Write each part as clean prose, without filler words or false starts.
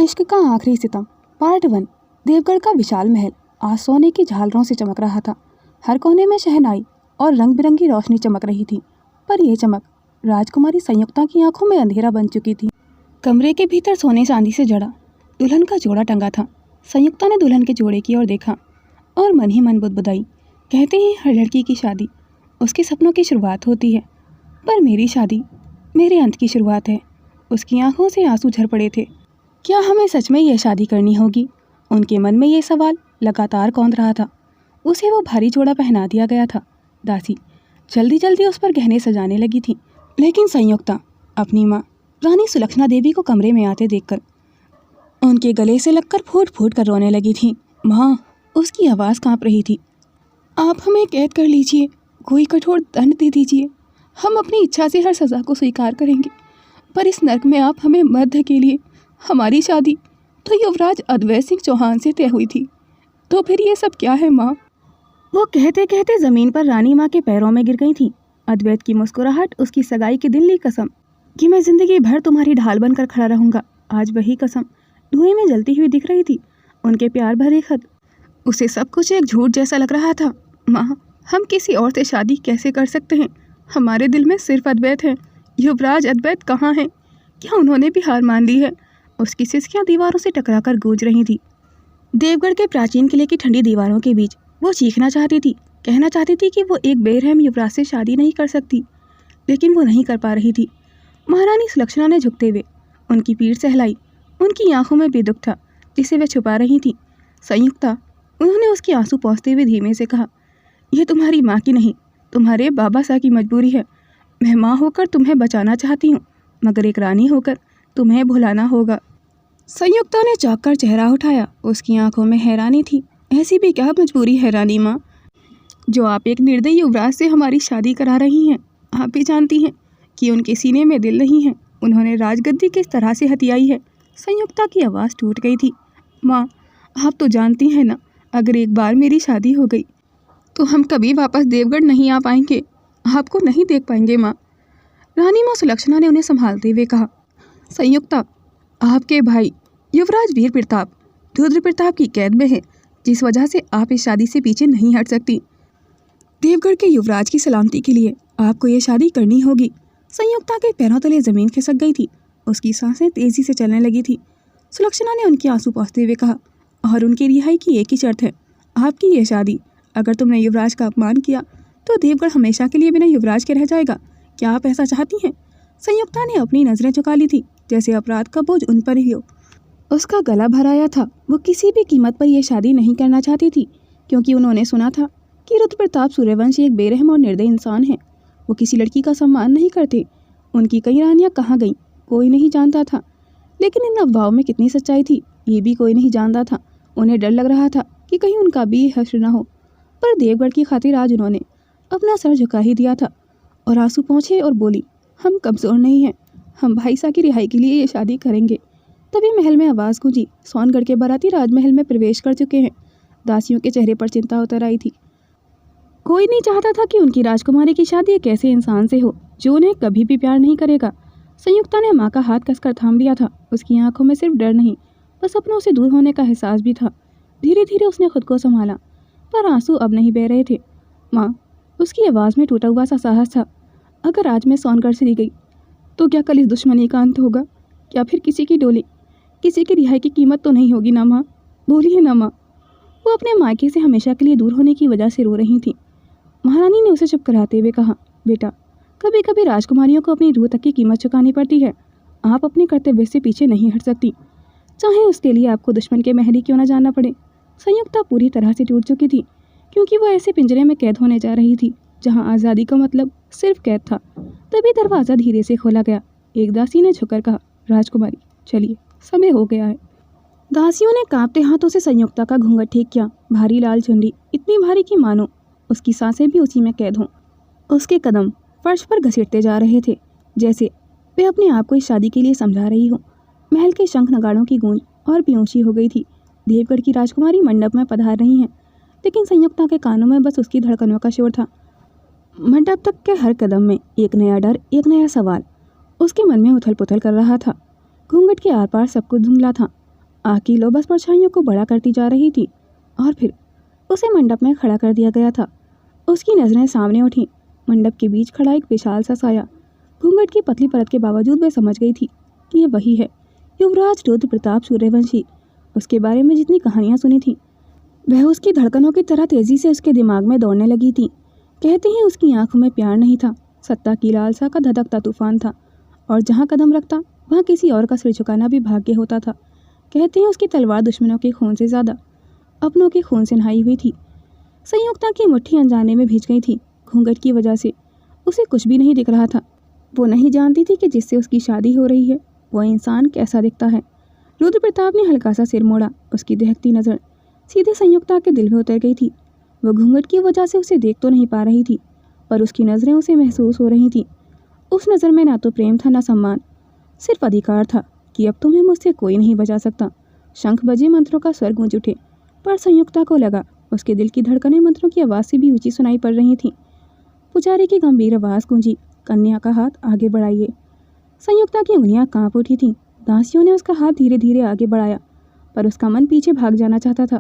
इश्क का आखिरी सितम पार्ट 1। देवगढ़ का विशाल महल आज सोने की झालरों से चमक रहा था। हर कोने में शहनाई और रंग बिरंगी रोशनी चमक रही थी, पर यह चमक राजकुमारी संयुक्ता की आंखों में अंधेरा बन चुकी थी। कमरे के भीतर सोने चांदी से जड़ा दुल्हन का जोड़ा टंगा था। संयुक्ता ने दुल्हन के जोड़े की ओर देखा और मन ही मन बुदबुदाई। कहते हैं हर लड़की की शादी उसके सपनों की शुरुआत होती है, पर मेरी शादी मेरे अंत की शुरुआत है। उसकी आंखों से आंसू झर पड़े थे। क्या हमें सच में यह शादी करनी होगी? उनके मन में ये सवाल लगातार कौंध रहा था। उसे वो भारी जोड़ा पहना दिया गया था। दासी जल्दी जल्दी उस पर गहने सजाने लगी थी, लेकिन संयुक्ता अपनी माँ रानी सुलक्षणा देवी को कमरे में आते देखकर उनके गले से लगकर फूट फूट कर रोने लगी थी। माँ, उसकी आवाज़ कांप रही थी। आप हमें कैद कर लीजिए, कोई कठोर दंड दे दीजिए। हम अपनी इच्छा से हर सज़ा को स्वीकार करेंगे, पर इस नर्क में आप हमें मध्य के लिए। हमारी शादी तो युवराज अद्वैत सिंह चौहान से तय हुई थी, तो फिर ये सब क्या है माँ? वो कहते कहते ज़मीन पर रानी माँ के पैरों में गिर गई थी। अद्वैत की मुस्कुराहट उसकी सगाई की दिन ली कसम कि मैं ज़िंदगी भर तुम्हारी ढाल बनकर खड़ा रहूँगा, आज वही कसम धुएं में जलती हुई दिख रही थी। उनके प्यार भरे खत, उसे सब कुछ एक झूठ जैसा लग रहा था। माँ, हम किसी और से शादी कैसे कर सकते हैं? हमारे दिल में सिर्फ अद्वैत है। युवराज अद्वैत कहाँ हैं? क्या उन्होंने भी हार मान ली है? उसकी सिसकियाँ दीवारों से टकराकर गूंज रही थी। देवगढ़ के प्राचीन किले की ठंडी दीवारों के बीच वो चीखना चाहती थी, कहना चाहती थी कि वो एक बेरहम युवराज से शादी नहीं कर सकती, लेकिन वो नहीं कर पा रही थी। महारानी सुलक्षणा ने झुकते हुए उनकी पीठ सहलाई। उनकी आंखों में बेदुख था जिसे वे छुपा रही थी। संयुक्ता, उन्होंने उसके आंसू पोंछते हुए धीमे से कहा, यह तुम्हारी माँ की नहीं, तुम्हारे बाबा साहब की मजबूरी है। मैं माँ होकर तुम्हें बचाना चाहती हूँ, मगर एक रानी होकर तुम्हें भुलाना होगा। संयुक्ता ने चौंक कर चेहरा उठाया। उसकी आंखों में हैरानी थी। ऐसी भी क्या मजबूरी है रानी माँ, जो आप एक निर्दयी युवराज से हमारी शादी करा रही हैं? आप भी जानती हैं कि उनके सीने में दिल नहीं है। उन्होंने राजगद्दी किस तरह से हथियाई है। संयुक्ता की आवाज़ टूट गई थी। माँ, आप तो जानती हैं ना, अगर एक बार मेरी शादी हो गई तो हम कभी वापस देवगढ़ नहीं आ पाएंगे, आपको नहीं देख पाएंगे माँ। रानी माँ सुलक्षणा ने उन्हें संभालते हुए कहा, संयुक्ता, आपके भाई युवराज वीर प्रताप रुद्र प्रताप की कैद में है, जिस वजह से आप इस शादी से पीछे नहीं हट सकती। देवगढ़ के युवराज की सलामती के लिए आपको ये शादी करनी होगी। संयुक्ता के पैरों तले ज़मीन खिसक गई थी। उसकी सांसें तेज़ी से चलने लगी थी। सुलक्षणा ने उनके आंसू पोंछते हुए कहा, और उनकी रिहाई की एक ही शर्त है, आपकी ये शादी। अगर तुमने युवराज का अपमान किया तो देवगढ़ हमेशा के लिए बिना युवराज के रह जाएगा। क्या आप ऐसा चाहती हैं? संयुक्ता ने अपनी नज़रें झुका ली थी, जैसे अपराध का बोझ उन पर ही हो। उसका गला भर आया था। वो किसी भी कीमत पर यह शादी नहीं करना चाहती थी, क्योंकि उन्होंने सुना था कि रुद्र प्रताप सूर्यवंशी एक बेरहम और निर्दयी इंसान है। वो किसी लड़की का सम्मान नहीं करते। उनकी कई रानियाँ कहाँ गईं कोई नहीं जानता था, लेकिन इन अफवाहों में कितनी सच्चाई थी ये भी कोई नहीं जानता था। उन्हें डर लग रहा था कि कहीं उनका भी हश्र न हो, पर देवगढ़ की खातिर आज उन्होंने अपना सर झुका ही दिया था और आंसू पोंछे और बोली, हम कमज़ोर नहीं हैं, हम भाई साहब की रिहाई के लिए ये शादी करेंगे। तभी महल में आवाज़ गूंजी, सोनगढ़ के बाराती राजमहल में प्रवेश कर चुके हैं। दासियों के चेहरे पर चिंता उतर आई थी। कोई नहीं चाहता था कि उनकी राजकुमारी की शादी एक ऐसे इंसान से हो जो उन्हें कभी भी प्यार नहीं करेगा। संयुक्ता ने माँ का हाथ कसकर थाम लिया था। उसकी आंखों में सिर्फ डर नहीं, बस अपनों से दूर होने का एहसास भी था। धीरे धीरे उसने खुद को संभाला, पर आंसू अब नहीं बह रहे थे। माँ, उसकी आवाज़ में टूटा हुआ सा साहस था। अगर आज मैं सोनगढ़ से दी गई तो क्या कल इस दुश्मनी का अंत होगा? क्या फिर किसी की डोली, किसी की रिहाई की कीमत तो नहीं होगी ना माँ? बोलिए ना माँ। वो अपने मायके से हमेशा के लिए दूर होने की वजह से रो रही थी। महारानी ने उसे चुप कराते हुए कहा, बेटा, कभी कभी राजकुमारियों को अपनी रूह तक की कीमत चुकानी पड़ती है। आप अपने कर्तव्य से पीछे नहीं हट सकती, चाहे उसके लिए आपको दुश्मन के महल क्यों न जाना पड़े। संयुक्ता पूरी तरह से टूट चुकी थी, क्योंकि वो ऐसे पिंजरे में कैद होने जा रही थी जहाँ आज़ादी का मतलब सिर्फ कैद था। तभी दरवाज़ा धीरे से खोला गया। एक दासी ने झुककर कहा, राजकुमारी चलिए, समय हो गया है। दासियों ने कांपते हाथों से संयुक्ता का घूंघट ठीक किया। भारी लाल चुनरी, इतनी भारी कि मानो उसकी सांसें भी उसी में कैद हों। उसके कदम फर्श पर घसीटते जा रहे थे, जैसे वे अपने आप को इस शादी के लिए समझा रही हो। महल के शंख नगाड़ों की गूंज और भी ऊंची हो गई थी। देवगढ़ की राजकुमारी मंडप में पधार रही हैं, लेकिन संयुक्ता के कानों में बस उसकी धड़कनों का शोर था। मंडप तक के हर कदम में एक नया डर, एक नया सवाल उसके मन में उथल पुथल कर रहा था। घूंघट के आर पार सब कुछ धुंधला था। आग की लो बस परछाइयों को बड़ा करती जा रही थी और फिर उसे मंडप में खड़ा कर दिया गया था। उसकी नज़रें सामने उठीं। मंडप के बीच खड़ा एक विशाल सा साया। घूंघट की पतली परत के बावजूद वह समझ गई थी कि ये वही है, युवराज रुद्र प्रताप सूर्यवंशी। उसके बारे में जितनी कहानियाँ सुनी थीं वह उसकी धड़कनों की तरह तेजी से उसके दिमाग में दौड़ने लगी थी। कहते हैं उसकी आंखों में प्यार नहीं था, सत्ता की लालसा का धधकता तूफान था, और जहाँ कदम रखता वहाँ किसी और का सिर झुकाना भी भाग्य होता था। कहते हैं उसकी तलवार दुश्मनों के खून से ज़्यादा अपनों के खून से नहाई हुई थी। संयुक्ता की मुट्ठी अनजाने में भीज गई थी। घूंघट की वजह से उसे कुछ भी नहीं दिख रहा था। वो नहीं जानती थी कि जिससे उसकी शादी हो रही है वो इंसान कैसा दिखता है। रुद्र प्रताप ने हल्का सा सिर मोड़ा। उसकी दहकती नज़र सीधे संयुक्ता के दिल में उतर गई थी। वो घूंघट की वजह से उसे देख तो नहीं पा रही थी, पर उसकी नज़रें उसे महसूस हो रही थीं। उस नज़र में ना तो प्रेम था ना सम्मान, सिर्फ अधिकार था कि अब तुम्हें मुझसे कोई नहीं बचा सकता। शंख बजे, मंत्रों का स्वर गूंज उठे, पर संयुक्ता को लगा उसके दिल की धड़कनें मंत्रों की आवाज़ से भी ऊंची सुनाई पड़ रही थीं। पुजारी की गंभीर आवाज़ गूंजी, कन्या का हाथ आगे बढ़ाइए। संयुक्ता की उंगलियां कांप उठी थीं। दासियों ने उसका हाथ धीरे धीरे आगे बढ़ाया, पर उसका मन पीछे भाग जाना चाहता था।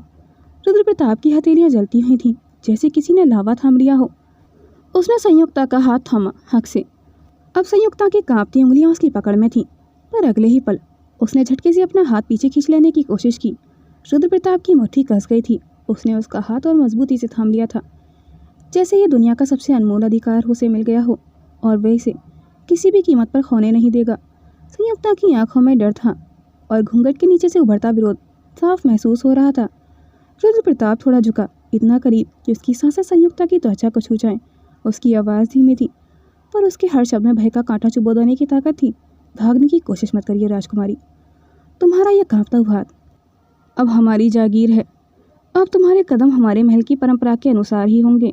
रुद्र प्रताप की हथेलियां जलती हुई थीं, जैसे किसी ने लावा थाम लिया हो। उसने संयुक्ता का हाथ थामा हक से। अब संयुक्ता की कांपती उंगलियां उसकी पकड़ में थीं, पर अगले ही पल उसने झटके से अपना हाथ पीछे खींच लेने की कोशिश की। रुद्र प्रताप की मुट्ठी कस गई थी। उसने उसका हाथ और मजबूती से थाम लिया था, जैसे ये दुनिया का सबसे अनमोल अधिकार उसे मिल गया हो और वह इसे किसी भी कीमत पर खोने नहीं देगा। संयुक्ता की आंखों में डर था और घूंघट के नीचे से उभरता विरोध साफ महसूस हो रहा था। रुद्र प्रताप थोड़ा झुका, इतना करीब कि उसकी सांसें संयुक्ता की त्वचा को छू जाएं। उसकी आवाज़ धीमी थी, पर उसके हर शब्द में भय का कांटा चुभो देने की ताकत थी। भागने की कोशिश मत करिए राजकुमारी, तुम्हारा यह कांपता हुआ हाथ अब हमारी जागीर है। अब तुम्हारे कदम हमारे महल की परंपरा के अनुसार ही होंगे।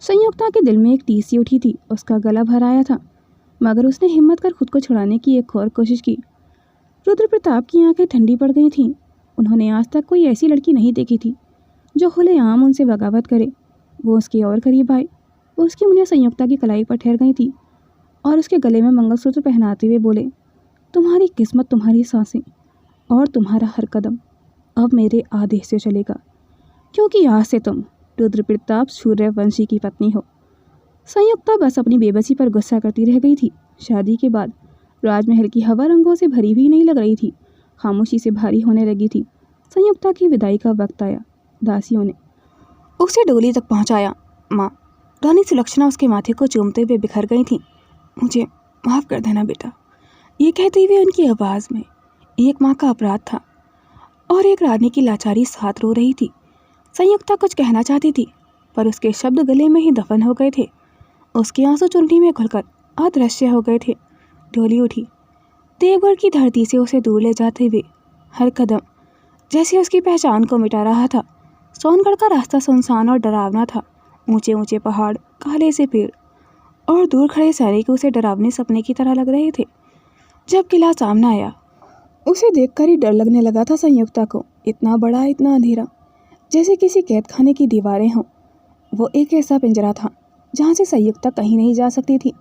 संयुक्ता के दिल में एक टीस सी उठी थी। उसका गला भर आया था, मगर उसने हिम्मत कर खुद को छुड़ाने की एक और कोशिश की। रुद्र प्रताप की आंखें ठंडी पड़ गई थीं। उन्होंने आज तक कोई ऐसी लड़की नहीं देखी थी जो खुलेआम उनसे बगावत करे। वो उसके और करीब आए। उसकी उंगलियां संयुक्ता की कलाई पर ठहर गई थी और उसके गले में मंगलसूत्र पहनाते हुए बोले, तुम्हारी किस्मत, तुम्हारी सांसें और तुम्हारा हर कदम अब मेरे आदेश से चलेगा, क्योंकि आज से तुम रुद्र प्रताप सूर्यवंशी की पत्नी हो। संयुक्ता बस अपनी बेबसी पर गुस्सा करती रह गई थी। शादी के बाद राजमहल की हवा रंगों से भरी हुई नहीं लग रही थी, खामोशी से भारी होने लगी थी। संयुक्ता की विदाई का वक्त आया। दासियों ने उसे डोली तक पहुंचाया। माँ, रानी सुलक्षणा उसके माथे को चूमते हुए बिखर गई थी। मुझे माफ़ कर देना बेटा, ये कहते हुए उनकी आवाज़ में एक माँ का अपराध था और एक रानी की लाचारी साथ रो रही थी। संयुक्ता कुछ कहना चाहती थी, पर उसके शब्द गले में ही दफन हो गए थे। उसके आंसू चुनरी में घुलकर अदृश्य हो गए थे। डोली उठी। देवगढ़ की धरती से उसे दूर ले जाते हुए हर कदम जैसे उसकी पहचान को मिटा रहा था। सोनगढ़ का रास्ता सुनसान और डरावना था। ऊंचे ऊंचे पहाड़, काले से पेड़ और दूर खड़े सैनिक उसे डरावने सपने की तरह लग रहे थे। जब किला सामने आया, उसे देखकर ही डर लगने लगा था संयुक्ता को। इतना बड़ा, इतना अंधेरा, जैसे किसी कैद खाने की दीवारें हों। वो एक ऐसा पिंजरा था जहाँ से संयुक्ता कहीं नहीं जा सकती थी।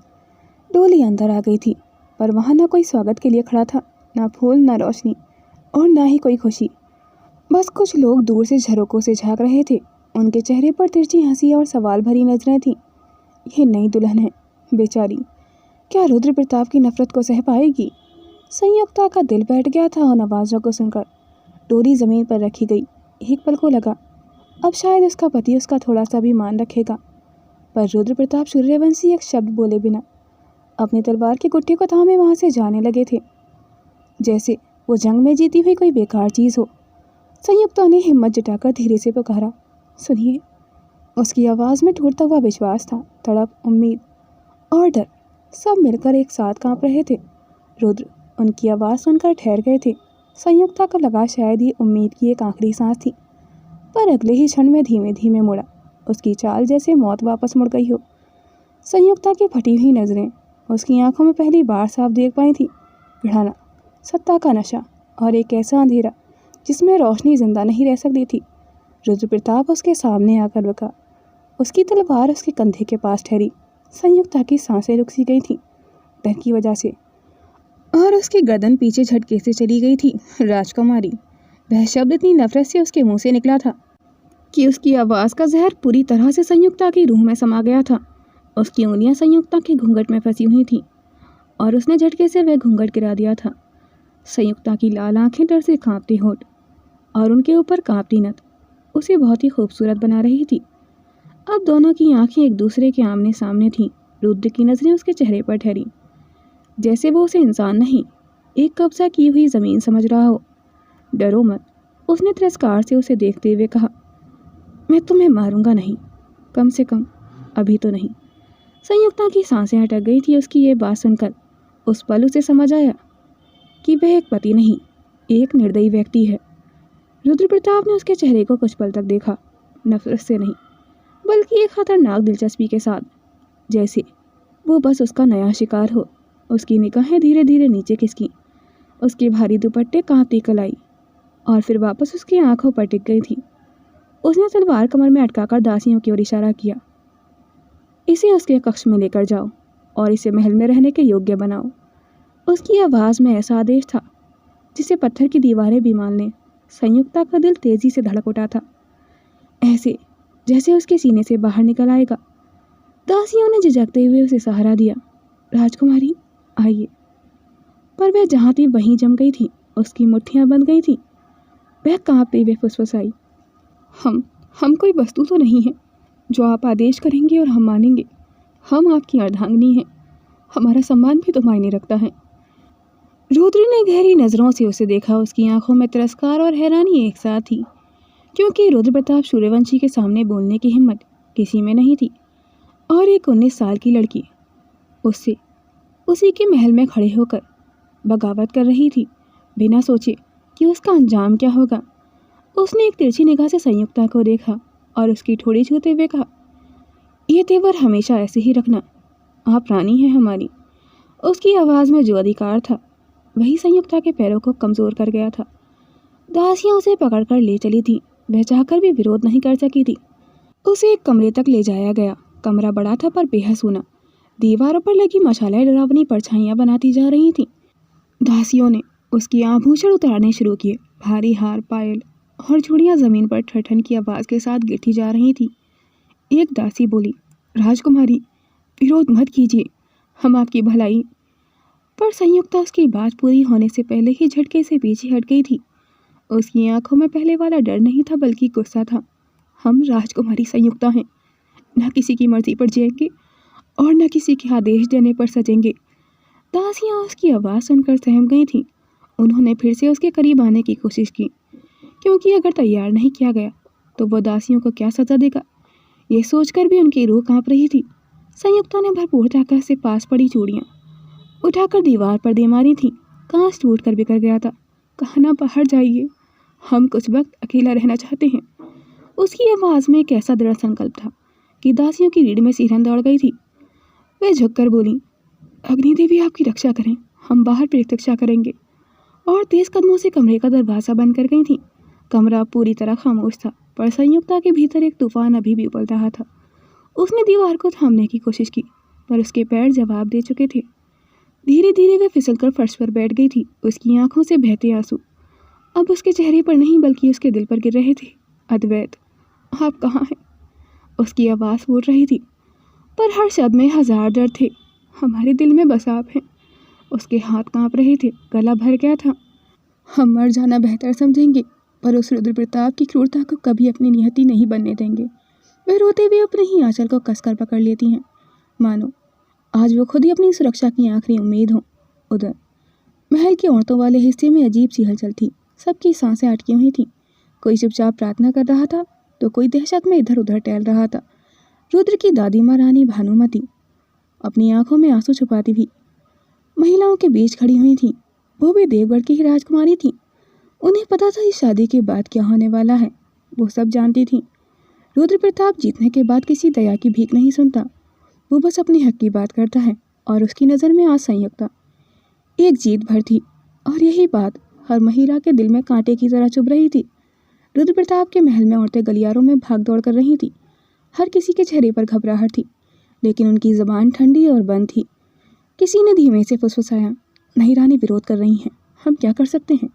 डोली अंदर आ गई थी, पर वहाँ ना कोई स्वागत के लिए खड़ा था, ना फूल, ना रोशनी और ना ही कोई खुशी। बस कुछ लोग दूर से झरोकों से झांक रहे थे। उनके चेहरे पर तिरछी हंसी और सवाल भरी नजरें थीं। ये नई दुल्हन है, बेचारी, क्या रुद्र प्रताप की नफरत को सह पाएगी? संयुक्ता का दिल बैठ गया था उन आवाज़ों को सुनकर। डोरी ज़मीन पर रखी गई। एक पल को लगा अब शायद उसका पति उसका थोड़ा सा भी मान रखेगा, पर रुद्र प्रताप सूर्यवंशी एक शब्द बोले बिना अपनी तलवार की गुट्ठी को थामे वहाँ से जाने लगे थे, जैसे वो जंग में जीती हुई कोई बेकार चीज़ हो। संयुक्ता ने हिम्मत जुटाकर धीरे से पुकारा, सुनिए। उसकी आवाज़ में टूटता हुआ विश्वास था, तड़प, उम्मीद और डर सब मिलकर एक साथ कांप रहे थे। रुद्र उनकी आवाज़ सुनकर ठहर गए थे। संयुक्ता को लगा शायद ये उम्मीद की एक आखिरी सांस थी, पर अगले ही क्षण में धीमे धीमे मुड़ा। उसकी चाल जैसे मौत वापस मुड़ गई हो। संयुक्ता की फटी हुई नज़रें उसकी आंखों में पहली बार साफ देख पाई थी। घृणा, सत्ता का नशा और एक ऐसा अंधेरा जिसमें रोशनी जिंदा नहीं रह सकती थी। रुद्र प्रताप उसके सामने आकर रुका। उसकी तलवार उसके कंधे के पास ठहरी। संयुक्ता की सांसें रुक सी गई थी डर की वजह से, और उसकी गर्दन पीछे झटके से चली गई थी। राजकुमारी, वह शब्द इतनी नफरत से उसके मुंह से निकला था कि उसकी आवाज़ का जहर पूरी तरह से संयुक्ता की रूह में समा गया था। उसकी उंगलियां संयुक्ता के घूंघट में फंसी हुई थीं और उसने झटके से वह घूंघट गिरा दिया था। संयुक्ता की लाल आंखें डर से कांपती होठ और उनके ऊपर कांपती नथ उसे बहुत ही खूबसूरत बना रही थी। अब दोनों की आंखें एक दूसरे के आमने सामने थीं। रुद्र की नज़रें उसके चेहरे पर ठहरी, जैसे वो उसे इंसान नहीं, एक कब्जा की हुई ज़मीन समझ रहा हो। डरो मत, उसने तिरस्कार से उसे देखते हुए कहा। मैं तुम्हें मारूंगा नहीं, कम से कम अभी तो नहीं। संयुक्ता की सांसें अटक गई थी उसकी ये बात सुनकर। उस पल उसे समझ आया कि वह एक पति नहीं, एक निर्दयी व्यक्ति है। रुद्र प्रताप ने उसके चेहरे को कुछ पल तक देखा, नफरत से नहीं बल्कि एक खतरनाक दिलचस्पी के साथ, जैसे वो बस उसका नया शिकार हो। उसकी निगाहें धीरे धीरे नीचे खिसकी, उसके भारी दुपट्टे कांपती कलाई और फिर वापस उसकी आंखों पर टिक गई थी। उसने तलवार कमर में अटकाकर दासियों की ओर इशारा किया। इसे उसके कक्ष में लेकर जाओ और इसे महल में रहने के योग्य बनाओ। उसकी आवाज़ में ऐसा आदेश था जिसे पत्थर की दीवारें भी मान लें। संयुक्ता का दिल तेजी से धड़क उठा था, ऐसे जैसे उसके सीने से बाहर निकल आएगा। दासियों ने झिझकते हुए उसे सहारा दिया। राजकुमारी आइए। पर वह जहाँ थी वहीं जम गई थी, उसकी मुट्ठियाँ बंध गई थी। वह कांपते हुए फुसफुसाई, हम कोई वस्तु तो नहीं है जो आप आदेश करेंगे और हम मानेंगे। हम आपकी अर्धांगिनी हैं, हमारा सम्मान भी तो मायने रखता है। रुद्र ने गहरी नज़रों से उसे देखा। उसकी आंखों में तिरस्कार और हैरानी एक साथ थी, क्योंकि रुद्र प्रताप सूर्यवंशी के सामने बोलने की हिम्मत किसी में नहीं थी। और एक 19 साल की लड़की उससे उसी के महल में खड़े होकर बगावत कर रही थी, बिना सोचे कि उसका अंजाम क्या होगा। उसने एक तिरछी निगाह से संयुक्ता को देखा और उसकी ठोड़ी छूते हुए कहा, ये तेवर हमेशा ऐसे ही रखना, आप रानी हैं हमारी। उसकी आवाज़ में जो अधिकार था वही संयुक्ता के पैरों को कमज़ोर कर गया था। दासियां उसे पकड़कर ले चली थी, वह चाहकर भी विरोध नहीं कर सकी थी। उसे एक कमरे तक ले जाया गया। कमरा बड़ा था पर बेहद सूना। दीवारों पर लगी मशालें डरावनी परछाइयाँ बनाती जा रही थीं। दासियों ने उसकी आभूषण उतारने शुरू किए। भारी हार, पायल और चूड़ियाँ ज़मीन पर ठठन की आवाज़ के साथ गिरती जा रही थी। एक दासी बोली, राजकुमारी विरोध मत कीजिए, हम आपकी भलाई। पर संयुक्ता उसकी बात पूरी होने से पहले ही झटके से पीछे हट गई थी। उसकी आंखों में पहले वाला डर नहीं था बल्कि गुस्सा था। हम राजकुमारी संयुक्ता हैं, न किसी की मर्जी पर जिएंगे और न किसी के आदेश देने पर सजेंगे। दासियां उसकी आवाज़ सुनकर सहम गई थीं। उन्होंने फिर से उसके करीब आने की कोशिश की, क्योंकि अगर तैयार नहीं किया गया तो वह दासियों को क्या सजा देगा, ये सोचकर भी उनकी रूह कांप रही थी। संयुक्ता ने भरपूर ताकत से पास पड़ी चूड़ियाँ उठाकर दीवार पर दे मारी थी। कांच टूट कर बिखर गया था। कहा ना बाहर जाइए, हम कुछ वक्त अकेला रहना चाहते हैं। उसकी आवाज़ में एक ऐसा दृढ़ संकल्प था कि दासियों की रीढ़ में सिरहन दौड़ गई थी। वह झुककर बोली, अग्निदेवी आपकी रक्षा करें, हम बाहर प्रतीक्षा करेंगे। और तेज कदमों से कमरे का दरवाज़ा बंद कर गई थी। कमरा पूरी तरह खामोश था, पर संयुक्ता के भीतर एक तूफान अभी भी उबल रहा था। उसने दीवार को थामने की कोशिश की, पर उसके पैर जवाब दे चुके थे। धीरे धीरे वह फिसलकर फर्श पर बैठ गई थी। उसकी आंखों से बहते आंसू अब उसके चेहरे पर नहीं बल्कि उसके दिल पर गिर रहे थे। अद्वैत, आप कहाँ हैं? उसकी आवाज़ फूट रही थी, पर हर शब्द में 1000 डर थे। हमारे दिल में बस आप हैं। उसके हाथ कांप रहे थे, गला भर गया था। हम मर जाना बेहतर समझेंगे, पर उस रुद्र प्रताप की क्रूरता को कभी अपनी नियति नहीं बनने देंगे। वह रोते हुए अपने ही आंचल को कसकर पकड़ लेती हैं, मानो आज वो खुद ही अपनी सुरक्षा की आखिरी उम्मीद हो। उधर महल के औरतों वाले हिस्से में अजीब सी हलचल थी। सबकी सांसें अटकी हुई थीं। कोई चुपचाप प्रार्थना कर रहा था तो कोई दहशत में इधर उधर टहल रहा था। रुद्र की दादी माँ रानी भानुमति अपनी आंखों में आंसू छुपाती हुई महिलाओं के बीच खड़ी हुई थी। वो भी देवगढ़ की ही राजकुमारी थी। उन्हें पता था इस शादी के बाद क्या होने वाला है। वो सब जानती थी। रुद्र प्रताप जीतने के बाद किसी दया की भीख नहीं सुनता। वो बस अपने हक की बात करता है। और उसकी नज़र में आज संयुक्ता एक जीत भर थी, और यही बात हर महिला के दिल में कांटे की तरह चुभ रही थी। रुद्र प्रताप के महल में औरतें गलियारों में भाग दौड़ कर रही थी। हर किसी के चेहरे पर घबराहट थी, लेकिन उनकी ज़बान ठंडी और बंद थी। किसी ने धीमे से फुसफुसाया, नहीं रानी विरोध कर रही हैं, हम क्या कर सकते हैं?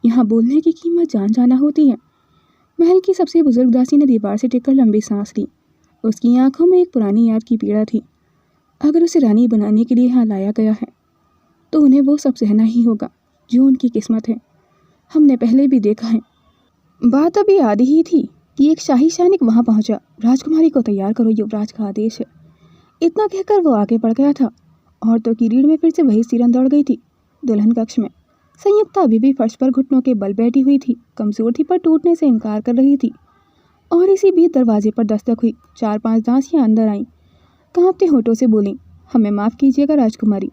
यहाँ बोलने की कीमत जान जाना होती है। महल की सबसे बुजुर्ग दासी ने दीवार से टिककर लंबी सांस ली। उसकी आंखों में एक पुरानी याद की पीड़ा थी। अगर उसे रानी बनाने के लिए यहाँ लाया गया है तो उन्हें वो सब सहना ही होगा जो उनकी किस्मत है। हमने पहले भी देखा है। बात अभी आधी ही थी कि एक शाही सैनिक वहाँ पहुँचा। राजकुमारी को तैयार करो, युवराज का आदेश है। इतना कहकर वो आगे बढ़ गया था। औरतों की रीढ़ में फिर से वही सिरन दौड़ गई थी। दुल्हन कक्ष में संयुक्ता अभी भी फर्श पर घुटनों के बल बैठी हुई थी। कमजोर थी पर टूटने से इनकार कर रही थी। और इसी बीच दरवाजे पर दस्तक हुई। 4-5 दासियां अंदर आईं। कांपते होठों से बोलीं, हमें माफ़ कीजिएगा राजकुमारी,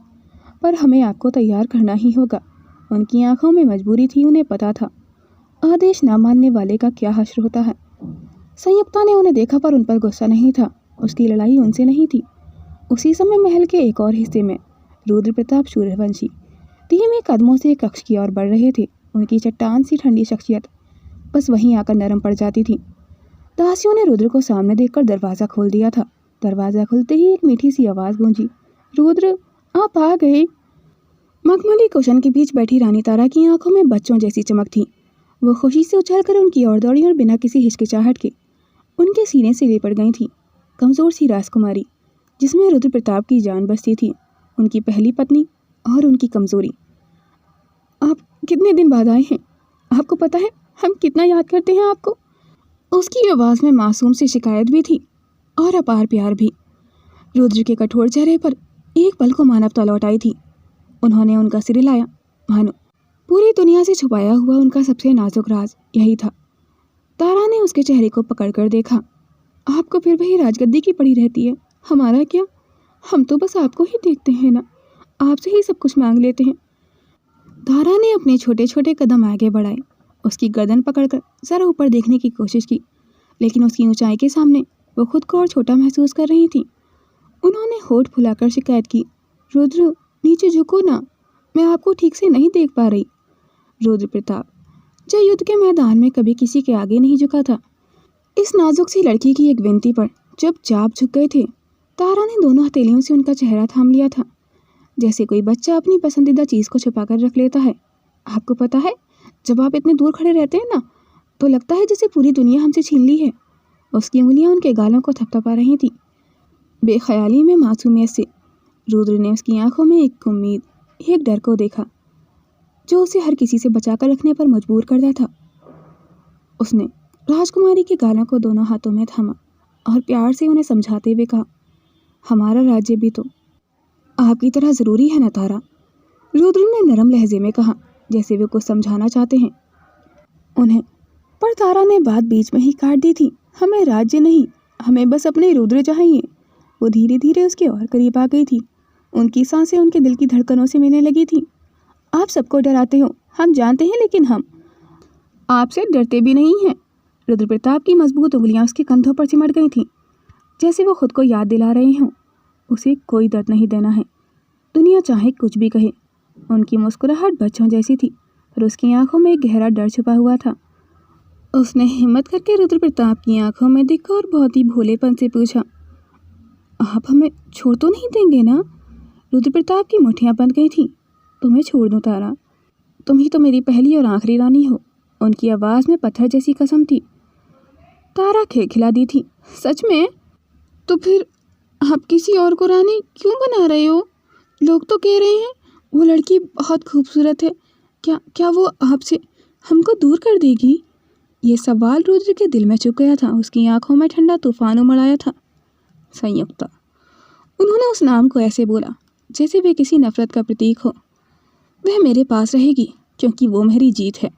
पर हमें आपको तैयार करना ही होगा। उनकी आंखों में मजबूरी थी। उन्हें पता था आदेश ना मानने वाले का क्या हश्र होता है। संयुक्ता ने उन्हें देखा पर उन पर गुस्सा नहीं था। उसकी लड़ाई उनसे नहीं थी। उसी समय महल के एक और हिस्से में रुद्र प्रताप सूर्यवंशी धीमे कदमों से कक्ष की ओर बढ़ रहे थे। उनकी चट्टान सी ठंडी शख्सियत बस वहीं आकर नरम पड़ जाती थी। दासियों ने रुद्र को सामने देखकर दरवाज़ा खोल दिया था। दरवाज़ा खुलते ही एक मीठी सी आवाज़ गूंजी, रुद्र आप आ गए। मखमली कुशन के बीच बैठी रानी तारा की आंखों में बच्चों जैसी चमक थी। वो खुशी से उछलकर उनकी ओर दौड़ी और बिना किसी हिचकिचाहट के उनके सीने से लिपट गई थी। कमज़ोर सी राजकुमारी जिसमें रुद्र प्रताप की जान बसती थी, उनकी पहली पत्नी और उनकी कमज़ोरी। आप कितने दिन बाद आए हैं? आपको पता है हम कितना याद करते हैं आपको। उसकी आवाज़ में मासूम सी शिकायत भी थी और अपार प्यार भी। रुद्र के कठोर चेहरे पर एक पल को मानवता लौट आई थी। उन्होंने उनका सिर हिलाया, मानो पूरी दुनिया से छुपाया हुआ उनका सबसे नाजुक राज यही था। तारा ने उसके चेहरे को पकड़कर देखा। आपको फिर वही राजगद्दी की पड़ी रहती है, हमारा क्या? हम तो बस आपको ही देखते हैं ना, आपसे ही सब कुछ मांग लेते हैं। तारा ने अपने छोटे छोटे कदम आगे बढ़ाए। उसकी गर्दन पकड़कर जरा ऊपर देखने की कोशिश की, लेकिन उसकी ऊंचाई के सामने वो खुद को और छोटा महसूस कर रही थी। उन्होंने होठ फुलाकर शिकायत की, रुद्र नीचे झुको ना, मैं आपको ठीक से नहीं देख पा रही। रुद्र प्रताप जो युद्ध के मैदान में कभी किसी के आगे नहीं झुका था, इस नाजुक सी लड़की की एक विनती पर चुपचाप झुक गए थे। तारा ने दोनों हथेलियों से उनका चेहरा थाम लिया था, जैसे कोई बच्चा अपनी पसंदीदा चीज़ को छुपा कर रख लेता है। आपको पता है, जब आप इतने दूर खड़े रहते हैं ना, तो लगता है जैसे पूरी दुनिया हमसे छीन ली है। उसकी उंगलियां उनके गालों को थपथपा रही थी। बेख्याली में मासूमियत से रुद्र ने उसकी आंखों में एक उम्मीद, एक डर को देखा जो उसे हर किसी से बचाकर रखने पर मजबूर करता था। उसने राजकुमारी के गालों को दोनों हाथों में थामा और प्यार से उन्हें समझाते हुए कहा, हमारा राज्य भी तो आपकी तरह ज़रूरी है न तारा। रुद्र ने नरम लहजे में कहा, जैसे वे कुछ समझाना चाहते हैं उन्हें, पर तारा ने बात बीच में ही काट दी थी। हमें राज्य नहीं, हमें बस अपने रुद्र चाहिए। वो धीरे धीरे उसके और करीब आ गई थी। उनकी सांसें उनके दिल की धड़कनों से मिलने लगी थी। आप सबको डराते हो, हम जानते हैं, लेकिन हम आपसे डरते भी नहीं हैं। रुद्र प्रताप की मजबूत उंगलियां उसके कंधों पर सिमट गई थीं, जैसे वो खुद को याद दिला रहे हों उसे कोई दर्द नहीं देना है, दुनिया चाहे कुछ भी कहे। उनकी मुस्कुराहट बच्चों जैसी थी, पर उसकी आंखों में एक गहरा डर छुपा हुआ था। उसने हिम्मत करके रुद्र प्रताप की आंखों में देखा और बहुत ही भोलेपन से पूछा, आप हमें छोड़ तो नहीं देंगे ना? रुद्र प्रताप की मुट्ठियां बंध गई थीं। तुम्हें छोड़ दूं तारा, तुम ही तो मेरी पहली और आखिरी रानी हो। उनकी आवाज़ में पत्थर जैसी कसम थी। तारा खिलखिला दी थी, सच में? तो फिर आप किसी और को रानी क्यों बना रहे हो? लोग तो कह रहे हैं वो लड़की बहुत खूबसूरत है, क्या वो आपसे हमको दूर कर देगी? ये सवाल रुद्र के दिल में चुप गया था। उसकी आंखों में ठंडा तूफान उमड़ आया था। संयुक्ता, उन्होंने उस नाम को ऐसे बोला जैसे वे किसी नफरत का प्रतीक हो। वह मेरे पास रहेगी क्योंकि वो मेरी जीत है,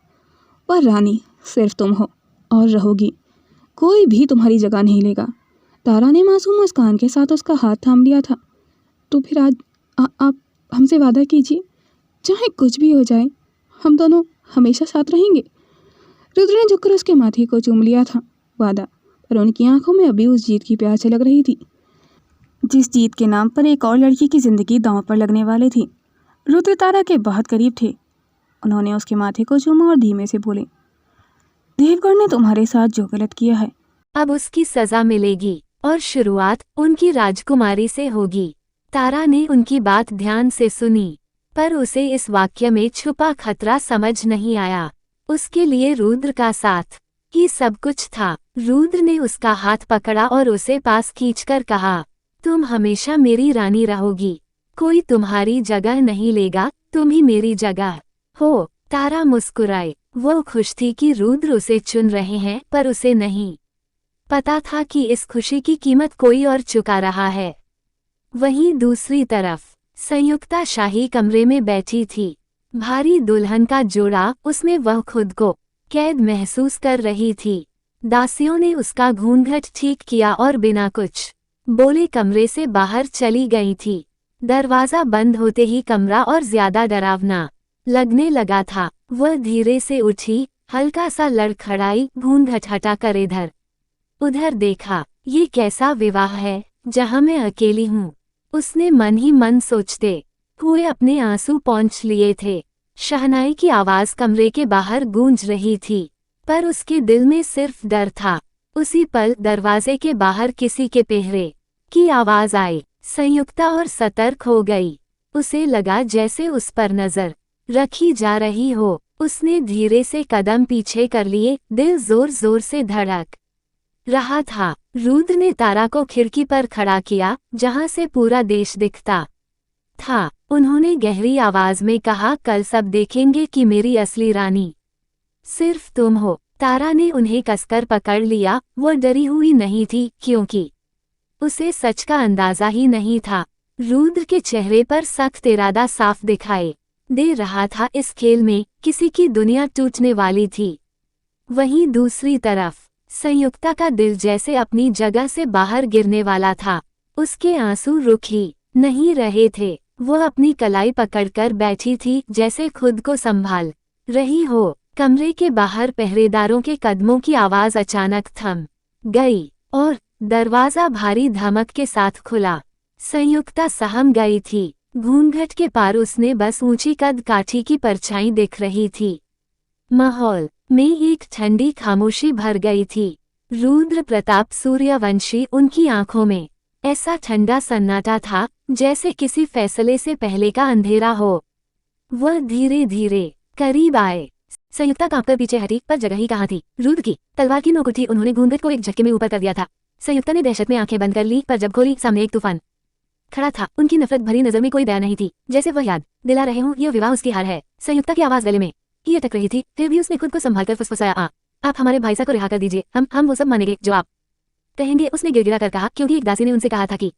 पर रानी सिर्फ तुम हो और रहोगी। कोई भी तुम्हारी जगह नहीं लेगा। तारा ने मासूम मुस्कान के साथ उसका हाथ थाम लिया था। तो फिर आज आप हमसे वादा कीजिए, चाहे कुछ भी हो जाए हम दोनों हमेशा साथ रहेंगे। रुद्र ने झुककर उसके माथे को चूम लिया था। वादा, पर उनकी आंखों में अभी उस जीत की प्यास छलक रही थी, जिस जीत के नाम पर एक और लड़की की जिंदगी दांव पर लगने वाली थी। रुद्र तारा के बहुत करीब थे। उन्होंने उसके माथे को चूमा और धीमे से बोले, देवगढ़ ने तुम्हारे साथ जो गलत किया है, अब उसकी सजा मिलेगी और शुरुआत उनकी राजकुमारी से होगी। तारा ने उनकी बात ध्यान से सुनी, पर उसे इस वाक्य में छुपा खतरा समझ नहीं आया। उसके लिए रुद्र का साथ ही सब कुछ था। रुद्र ने उसका हाथ पकड़ा और उसे पास खींचकर कहा, तुम हमेशा मेरी रानी रहोगी, कोई तुम्हारी जगह नहीं लेगा, तुम ही मेरी जगह हो। तारा मुस्कुराए। वो खुश थी कि रुद्र उसे चुन रहे हैं, पर उसे नहीं पता था कि इस खुशी की कीमत कोई और चुका रहा है। वहीं दूसरी तरफ संयुक्ता शाही कमरे में बैठी थी। भारी दुल्हन का जोड़ा, उसमें वह खुद को कैद महसूस कर रही थी। दासियों ने उसका घूंघट ठीक किया और बिना कुछ बोले कमरे से बाहर चली गई थी। दरवाजा बंद होते ही कमरा और ज्यादा डरावना लगने लगा था। वह धीरे से उठी, हल्का सा लड़खड़ाई, घूंघट हटाकर इधर उधर देखा। ये कैसा विवाह है जहां मैं अकेली हूँ, उसने मन ही मन सोचते हुए अपने आंसू पोंछ लिए थे। शहनाई की आवाज कमरे के बाहर गूंज रही थी, पर उसके दिल में सिर्फ डर था। उसी पल दरवाजे के बाहर किसी के पहरे की आवाज आई। संयुक्ता और सतर्क हो गई। उसे लगा जैसे उस पर नजर रखी जा रही हो। उसने धीरे से कदम पीछे कर लिए, दिल जोर जोर से धड़क रहा था। रुद्र ने तारा को खिड़की पर खड़ा किया, जहां से पूरा देश दिखता था। उन्होंने गहरी आवाज में कहा, कल सब देखेंगे कि मेरी असली रानी सिर्फ तुम हो। तारा ने उन्हें कसकर पकड़ लिया। वो डरी हुई नहीं थी, क्योंकि उसे सच का अंदाजा ही नहीं था। रुद्र के चेहरे पर सख्त इरादा साफ दिखाई दे रहा था। इस खेल में किसी की दुनिया टूटने वाली थी। वहीं दूसरी तरफ संयुक्ता का दिल जैसे अपनी जगह से बाहर गिरने वाला था। उसके आंसू रुक ही नहीं रहे थे। वो अपनी कलाई पकड़कर बैठी थी, जैसे खुद को संभाल रही हो। कमरे के बाहर पहरेदारों के कदमों की आवाज अचानक थम गई और दरवाजा भारी धमक के साथ खुला। संयुक्ता सहम गई थी। घूंघट के पार उसने बस ऊंची कद काठी की परछाई दिख रही थी। माहौल में एक ठंडी खामोशी भर गई थी। रुद्र प्रताप सूर्यवंशी, उनकी आंखों में ऐसा ठंडा सन्नाटा था जैसे किसी फैसले से पहले का अंधेरा हो। वह धीरे धीरे करीब आए। संयुक्ता कांपकर पीछे हटी, पर जगह ही कहाँ थी। रुद्र की तलवार की नोक उठी। उन्होंने घूंघट को एक झटके में ऊपर कर दिया था। संयुक्ता ने दहशत में आंखें बंद कर ली, पर जब खोली, सामने एक तूफान खड़ा था। उनकी नफरत भरी नजर में कोई दया नहीं थी, जैसे वह याद दिला रहे हों यह विवाह उसकी हार है। संयुक्ता की आवाज गले में ही अटक रही थी, फिर भी उसने खुद को संभालकर फुसफुसाया, आप हमारे भाईसा को रिहा कर दीजिए, हम वो सब मानेंगे जो आप कहेंगे। उसने गिड़गिड़ा कर कहा, क्योंकि एक दासी ने उनसे कहा था कि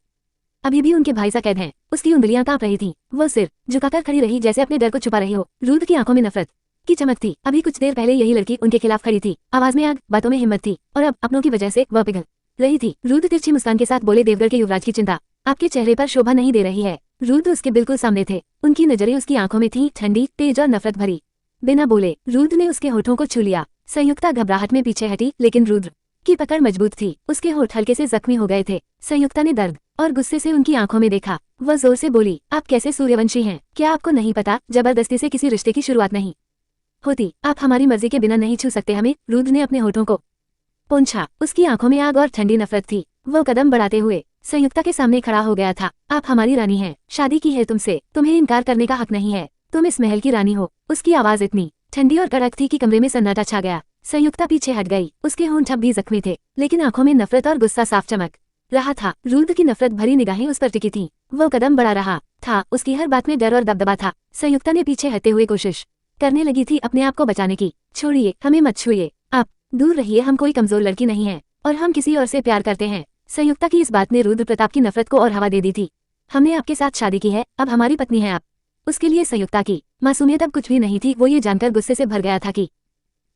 अभी भी उनके भाईसा कैद हैं। उसकी उंगलियां कांप रही थीं। वह सिर झुकाकर खड़ी रही, जैसे अपने डर को छुपा रही हो। रुद्र की आंखों में नफरत की चमक थी। अभी कुछ देर पहले यही लड़की उनके खिलाफ खड़ी थी। आवाज में आग, बातों में हिम्मत थी, और अब अपनों की वजह से वह पिघल रही थी। रुद्र तिरछी मुस्कान के साथ बोले, देवगढ़ के युवराज की चिंता आपके चेहरे पर शोभा नहीं दे रही है। रुद्र उसके बिल्कुल सामने थे। उनकी नजरें उसकी आंखों में थीं, ठंडी, तेज और नफरत भरी। बिना बोले रुद्र ने उसके होठों को छू लिया। संयुक्ता घबराहट में पीछे हटी, लेकिन रुद्र की पकड़ मजबूत थी। उसके होठ हल्के से जख्मी हो गए थे। संयुक्ता ने दर्द और गुस्से से उनकी आंखों में देखा। वह जोर से बोली, आप कैसे सूर्यवंशी हैं? क्या आपको नहीं पता, जबरदस्ती से किसी रिश्ते की शुरुआत नहीं होती। आप हमारी मर्जी के बिना नहीं छू सकते हमें। रुद्र ने अपने होठों को पोंछा। उसकी आंखों में आग और ठंडी नफरत थी। वो कदम बढ़ाते हुए संयुक्ता के सामने खड़ा हो गया था। आप हमारी रानी हैं, शादी की है तुमसे, तुम्हें इनकार करने का हक नहीं है। तुम इस महल की रानी हो। उसकी आवाज इतनी ठंडी और कड़क थी कि कमरे में सन्नाटा छा गया। संयुक्ता पीछे हट गई। उसके होंठ अब भी जख्मी थे, लेकिन आंखों में नफरत और गुस्सा साफ चमक रहा था। रुद्र की नफरत भरी निगाहें उस पर टिकी थीं। वो कदम बढ़ा रहा था। उसकी हर बात में डर और दबदबा था। संयुक्ता ने पीछे हटते हुए कोशिश करने लगी थी अपने आप को बचाने की। छोड़िए, हमें मत छुइए, आप दूर रहिए, हम कोई कमजोर लड़की नहीं है और हम किसी और से प्यार करते हैं। संयुक्ता की इस बात ने रुद्र प्रताप की नफरत को और हवा दे दी थी। हमने आपके साथ शादी की है, अब हमारी पत्नी है आप। उसके लिए संयुक्ता की मासूमियत अब कुछ भी नहीं थी। वो ये जानकर गुस्से से भर गया था कि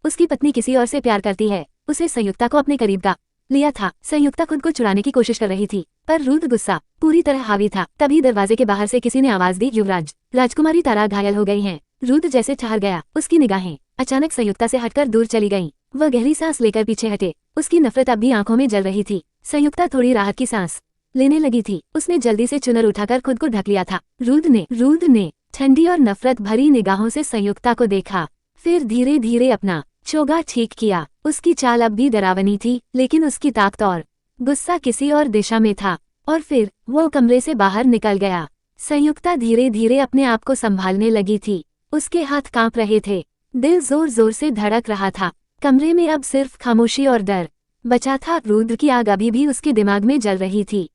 उसकी पत्नी किसी और से प्यार करती है। उसे संयुक्ता को अपने करीब का लिया था। संयुक्ता खुद को छुड़ाने की कोशिश कर रही थी, पर रुद्र गुस्सा पूरी तरह हावी था। तभी दरवाजे के बाहर से किसी ने आवाज दी, युवराज, राजकुमारी तारा घायल हो गई हैं। रुद्र जैसे ठहर गया। उसकी निगाहें अचानक संयुक्ता से हटकर दूर चली गईं। वह गहरी सांस लेकर पीछे हटे। उसकी नफरत अब भी आंखों में जल रही थी। संयुक्ता थोड़ी राहत की सांस लेने लगी थी। उसने जल्दी से चुनर उठाकर खुद को ढक लिया था। रुद्र ने ठंडी और नफरत भरी निगाहों से संयुक्ता को देखा, फिर धीरे धीरे अपना चोगा ठीक किया। उसकी चाल अब भी डरावनी थी, लेकिन उसकी ताकत और गुस्सा किसी और दिशा में था। और फिर वो कमरे से बाहर निकल गया। संयुक्ता धीरे धीरे अपने आप को संभालने लगी थी। उसके हाथ कांप रहे थे। दिल जोर जोर से धड़क रहा था। कमरे में अब सिर्फ खामोशी और डर बचा था। रुद्र की आग अभी भी उसके दिमाग में जल रही थी।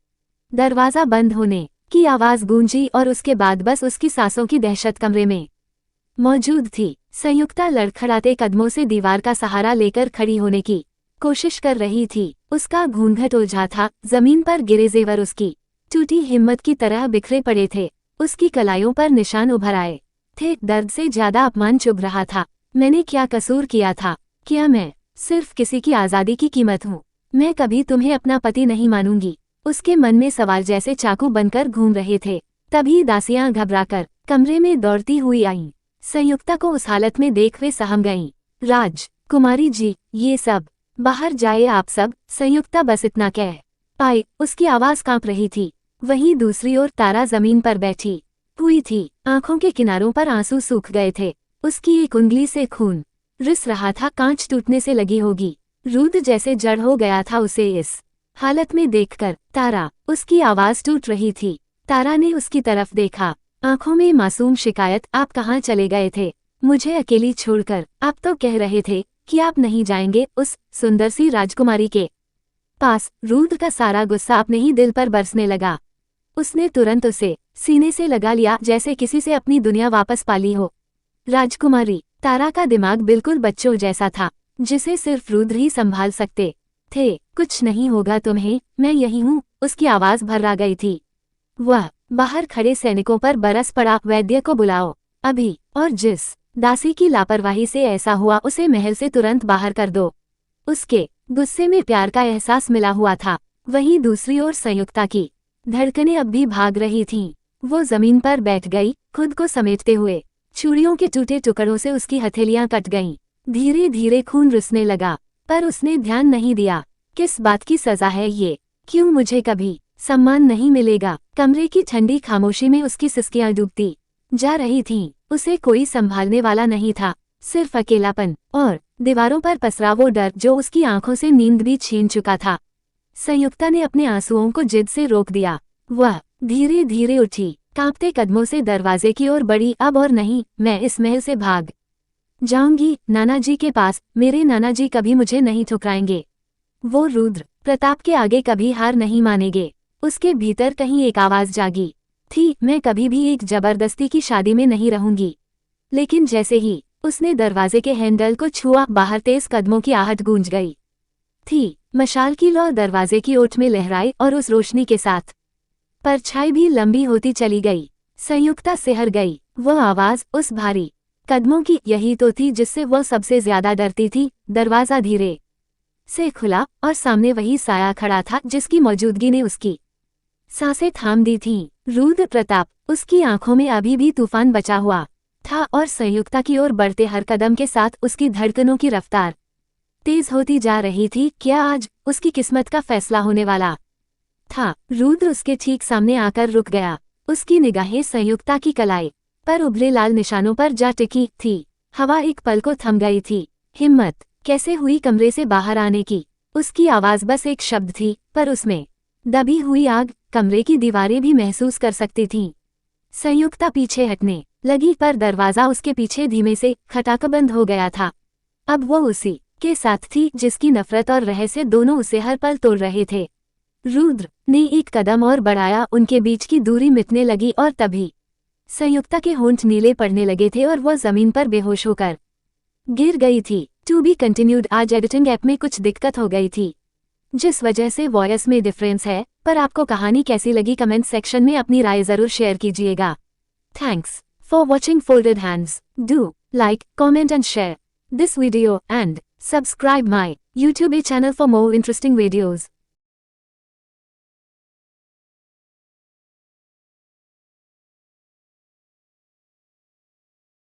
दरवाजा बंद होने की आवाज गूंजी और उसके बाद बस उसकी सांसों की दहशत कमरे में मौजूद थी। संयुक्ता लड़खड़ाते कदमों से दीवार का सहारा लेकर खड़ी होने की कोशिश कर रही थी। उसका घूंघट उलझा था, जमीन पर गिरे जेवर उसकी टूटी हिम्मत की तरह बिखरे पड़े थे। उसकी कलाइयों पर निशान उभर आए थे। दर्द से ज्यादा अपमान चुभ रहा था। मैंने क्या कसूर किया था? क्या मैं सिर्फ किसी की आज़ादी की कीमत हूँ? मैं कभी तुम्हें अपना पति नहीं मानूंगी। उसके मन में सवाल जैसे चाकू बनकर घूम रहे थे। तभी दासियां घबराकर कमरे में दौड़ती हुई आईं। संयुक्ता को उस हालत में देख वे सहम गईं। राजकुमारी जी, ये सब बाहर जाए आप सब। संयुक्ता बस इतना कह पाई। उसकी आवाज कांप रही थी। वहीं दूसरी ओर तारा जमीन पर बैठी हुई थी। आंखों के किनारों पर आंसू सूख गए थे। उसकी एक उंगली से खून रिस रहा था। कांच टूटने से लगी होगी। रुद्र जैसे जड़ हो गया था उसे इस हालत में देखकर। तारा, उसकी आवाज टूट रही थी। तारा ने उसकी तरफ देखा, आंखों में मासूम शिकायत। आप कहाँ चले गए थे मुझे अकेली छोड़कर? आप तो कह रहे थे कि आप नहीं जाएंगे उस सुंदर सी राजकुमारी के पास। रुद्र का सारा गुस्सा अपने ही दिल पर बरसने लगा। उसने तुरंत उसे सीने से लगा लिया जैसे किसी से अपनी दुनिया वापस पाली हो। राजकुमारी? तारा का दिमाग बिल्कुल बच्चों जैसा था, जिसे सिर्फ रुद्र ही संभाल सकते थे। कुछ नहीं होगा तुम्हें, मैं यही हूँ। उसकी आवाज भर्रा गई थी। वह बाहर खड़े सैनिकों पर बरस पड़ा। वैद्य को बुलाओ अभी, और जिस दासी की लापरवाही से ऐसा हुआ उसे महल से तुरंत बाहर कर दो। उसके गुस्से में प्यार का एहसास मिला हुआ था। वहीं दूसरी ओर संयुक्ता की धड़कनें अब भी भाग रही थीं। वो जमीन पर बैठ गई, खुद को समेटते हुए। चूड़ियों के टूटे टुकड़ों से उसकी हथेलियां कट गईं। धीरे धीरे खून रिसने लगा, पर उसने ध्यान नहीं दिया। किस बात की सजा है ये? क्यों मुझे कभी सम्मान नहीं मिलेगा? कमरे की ठंडी खामोशी में उसकी सिसकियां डूबती जा रही थीं। उसे कोई संभालने वाला नहीं था, सिर्फ अकेलापन और दीवारों पर पसरा वो डर जो उसकी आंखों से नींद भी छीन चुका था। संयुक्ता ने अपने आंसुओं को जिद से रोक दिया। वह धीरे धीरे उठी, कांपते कदमों से दरवाजे की ओर बढ़ी। अब और नहीं, मैं इस महल से भाग जाऊंगी नाना जी के पास। मेरे नाना जी कभी मुझे नहीं ठुकराएंगे। वो रुद्र प्रताप के आगे कभी हार नहीं मानेंगे। उसके भीतर कहीं एक आवाज जागी थी, मैं कभी भी एक जबरदस्ती की शादी में नहीं रहूंगी। लेकिन जैसे ही उसने दरवाजे के हैंडल को छुआ, बाहर तेज कदमों की आहट गूंज गई थी। मशाल की लौ दरवाजे की ओट में लहराई और उस रोशनी के साथ परछाई भी लंबी होती चली गई। संयुक्ता सिहर गई। वह आवाज उस भारी कदमों की यही तो थी जिससे वह सबसे ज्यादा डरती थी। दरवाजा धीरे से खुला और सामने वही साया खड़ा था जिसकी मौजूदगी ने उसकी सांसें थाम दी थीं। रुद्र प्रताप। उसकी आंखों में अभी भी तूफान बचा हुआ था और संयुक्ता की ओर बढ़ते हर कदम के साथ उसकी धड़कनों की रफ्तार तेज होती जा रही थी। क्या आज उसकी किस्मत का फैसला होने वाला था? रुद्र उसके ठीक सामने आकर रुक गया। उसकी निगाहें संयुक्ता की कलाई पर उभरे लाल निशानों पर जा टिकी थी। हवा एक पल को थम गई थी। हिम्मत कैसे हुई कमरे से बाहर आने की? उसकी आवाज बस एक शब्द थी, पर उसमें दबी हुई आग कमरे की दीवारें भी महसूस कर सकती थीं। संयुक्ता पीछे हटने लगी, पर दरवाजा उसके पीछे धीमे से खटाक बंद हो गया था। अब वो उसी के साथ थी जिसकी नफरत और रहस्य दोनों उसे हर पल तोड़ रहे थे। रुद्र ने एक कदम और बढ़ाया। उनके बीच की दूरी मिटने लगी और तभी संयुक्ता के होंठ नीले पड़ने लगे थे और वह जमीन पर बेहोश होकर गिर गई थी। To be continued. आज एडिटिंग ऐप में कुछ दिक्कत हो गई थी, जिस वजह से वॉयस में डिफरेंस है। पर आपको कहानी कैसी लगी कमेंट सेक्शन में अपनी राय जरूर शेयर कीजिएगा। Thanks for watching folded hands. Do like, comment and share this video and subscribe my YouTube channel for more interesting videos.